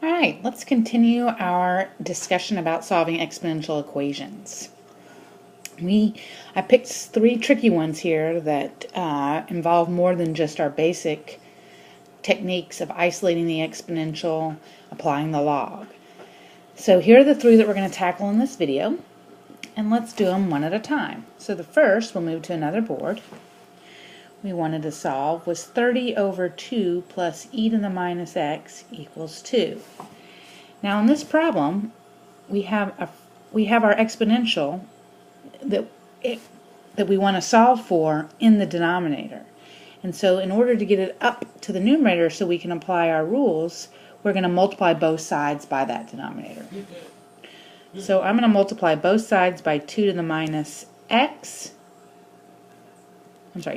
All right, let's continue our discussion about solving exponential equations. I picked three tricky ones here that involve more than just our basic techniques of isolating the exponential, applying the log. So here are the three that we're going to tackle in this video, and let's do them one at a time. So the first, we'll move to another board. We wanted to solve was 30 over 2 plus e to the minus x equals 2. Now in this problem, we have our exponential that we want to solve for in the denominator. And so in order to get it up to the numerator so we can apply our rules, we're going to multiply both sides by that denominator. So I'm going to multiply both sides by 2 to the minus x.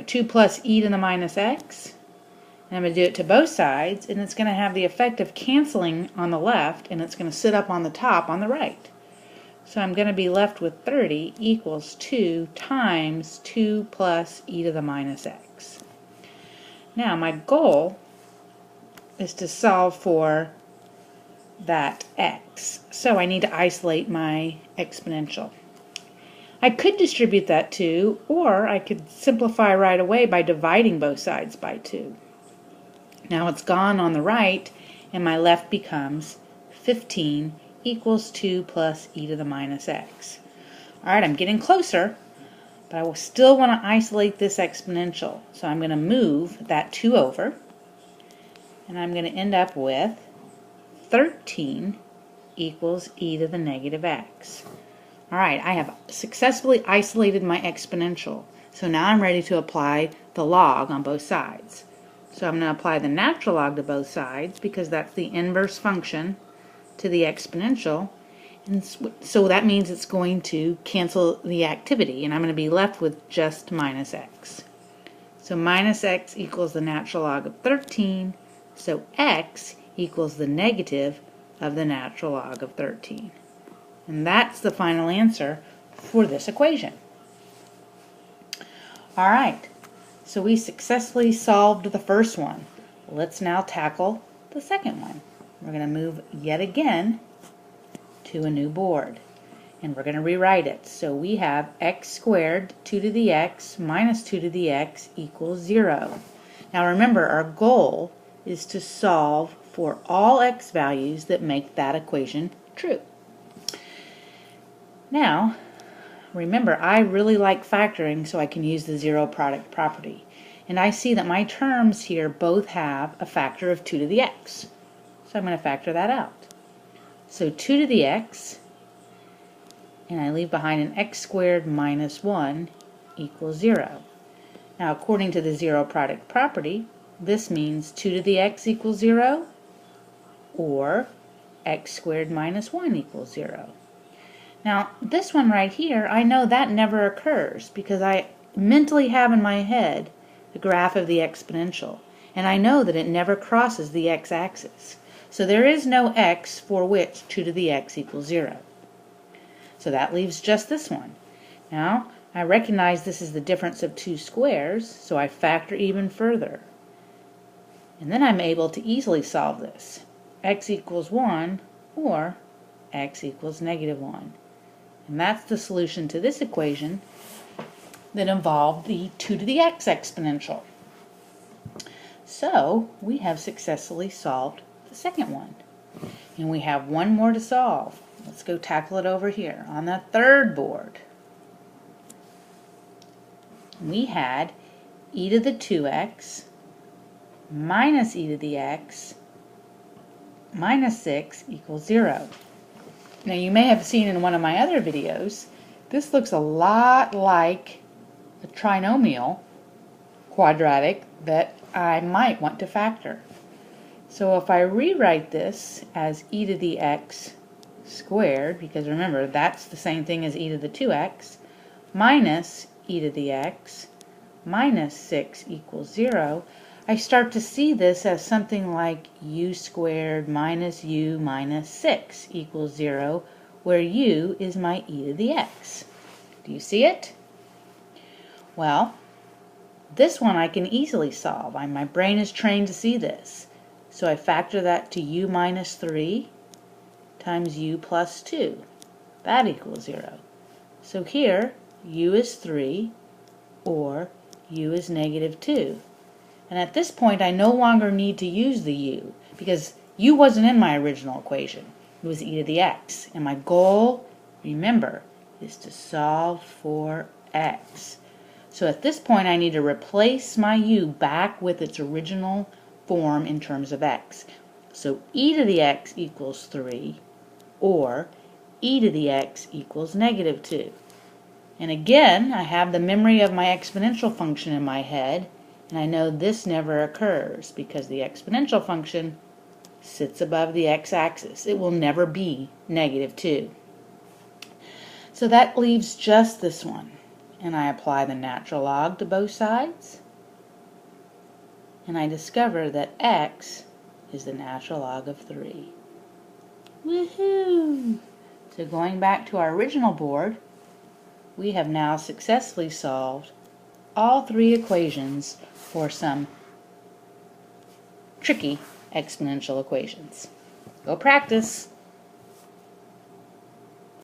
2 plus e to the minus x. And I'm going to do it to both sides, and it's going to have the effect of canceling on the left, and it's going to sit up on the top on the right. So I'm going to be left with 30 equals 2 times 2 plus e to the minus x. Now my goal is to solve for that x. So I need to isolate my exponential. I could distribute that 2, or I could simplify right away by dividing both sides by 2. Now it's gone on the right, and my left becomes 15 equals 2 plus e to the minus x. Alright, I'm getting closer, but I will still want to isolate this exponential. So I'm going to move that 2 over, and I'm going to end up with 13 equals e to the negative x. Alright, I have successfully isolated my exponential. So now I'm ready to apply the log on both sides. So I'm going to apply the natural log to both sides because that's the inverse function to the exponential. And so that means it's going to cancel the activity, and I'm going to be left with just minus x. So minus x equals the natural log of 13. So x equals the negative of the natural log of 13. And that's the final answer for this equation. All right, so we successfully solved the first one. Let's now tackle the second one. We're going to move yet again to a new board, and we're going to rewrite it. So we have x squared 2 to the x minus 2 to the x equals 0. Now remember, our goal is to solve for all x values that make that equation true. Now, remember, I really like factoring, so I can use the zero product property. And I see that my terms here both have a factor of 2 to the x. So I'm going to factor that out. So 2 to the x, and I leave behind an x squared minus 1 equals 0. Now, according to the zero product property, this means 2 to the x equals 0, or x squared minus 1 equals 0. Now, this one right here, I know that never occurs because I mentally have in my head the graph of the exponential, and I know that it never crosses the x-axis. So there is no x for which 2 to the x equals 0. So that leaves just this one. Now, I recognize this is the difference of two squares, so I factor even further. And then I'm able to easily solve this. X equals 1 or x equals negative 1. And that's the solution to this equation that involved the 2 to the x exponential. So we have successfully solved the second one. And we have one more to solve. Let's go tackle it over here on the third board. We had e to the 2x minus e to the x minus 6 equals 0. Now you may have seen in one of my other videos, this looks a lot like a trinomial quadratic that I might want to factor. So if I rewrite this as e to the x squared, because remember that's the same thing as e to the 2x, minus e to the x minus 6 equals 0, I start to see this as something like u squared minus u minus 6 equals 0, where u is my e to the x. Do you see it? Well, this one I can easily solve. My brain is trained to see this. So I factor that to u minus 3 times u plus 2. That equals 0. So here, u is 3, or u is negative 2. And at this point, I no longer need to use the u, because u wasn't in my original equation. It was e to the x. And my goal, remember, is to solve for x. So at this point, I need to replace my u back with its original form in terms of x. So e to the x equals 3, or e to the x equals negative 2. And again, I have the memory of my exponential function in my head, and I know this never occurs because the exponential function sits above the x-axis. It will never be negative 2. So that leaves just this one. And I apply the natural log to both sides. And I discover that x is the natural log of 3. Woohoo! So going back to our original board, we have now successfully solved all 3 equations for some tricky exponential equations. Go practice!